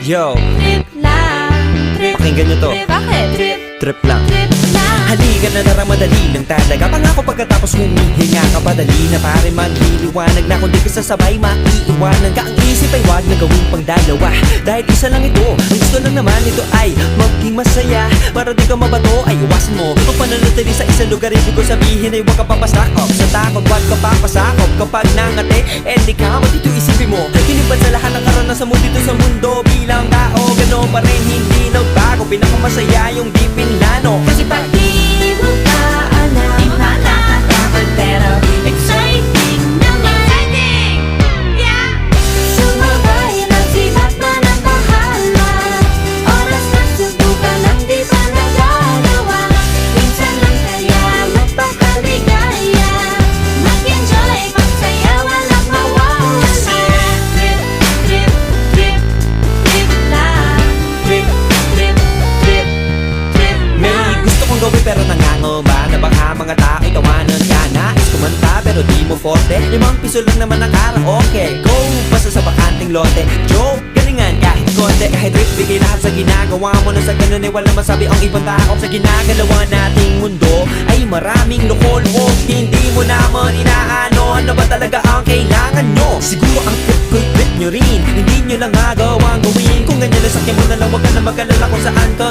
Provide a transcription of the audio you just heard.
Yo, Trip lang, trip. pakinggan nyo to. Trip, bakit? Trip, Trip lang. trip lang. Halika na tara, madali lang talaga. Pangako pagkatapos humihinga ka, padali na pare magliliwanag na. Kung di ka sasabay, maiiwanan ka. Ang isip ay wag na gawing pangdalawa, dahil isa lang ito. Ang gusto lang naman ito ay maging masaya. Para di ka mabato ay iwasan mo ang pananatili sa isang lugar. Ibig ko sabihin ay huwag ka papasakop sa takot, huwag ka papasakop. Kapag nangate, di ka dito isipin mo. Hinipan sa lahat ng karanasan mo dito sa mundo. Bilang tao, gano'n pa rin hindi nagbago. Pinakamasaya yung di pinlano. Kasi pag Di mo pa alam, di mo nakakatakot, pero exciting naman. Exciting! Yeah! Sumabay lang sibat na ng bahala. Oras na subukan ang di pa nagagawa. Minsan lang kaya magpakaligaya. Mag-enjoy, magsaya, walang mawawala. Trip, trip, trip, trip lang. Trip, trip, trip, trip may lang. gusto kong gawin pero nangangamba na baka mga tao'y tawanan ka. Nais kumanta pero di mo forte. 5 piso lang naman ang karaoke. Go, basta sa bakanting lote. Joke, galingan kahit konti. Kahit trip, bigay lahat sa ginagawa mo. Na sa ganun ay walang masabi ang ibang tao. Sa ginagalawa nating mundo ay maraming loko-loko. Hindi mo naman inaano, ano ba talaga ang kailangan nyo? Siguro ang trip ko'y trip nyo rin. Hindi nyo lang agawang gawin. Kung ganyan lang sakyan mo na lang, wag ka na mag-alala kung saan ka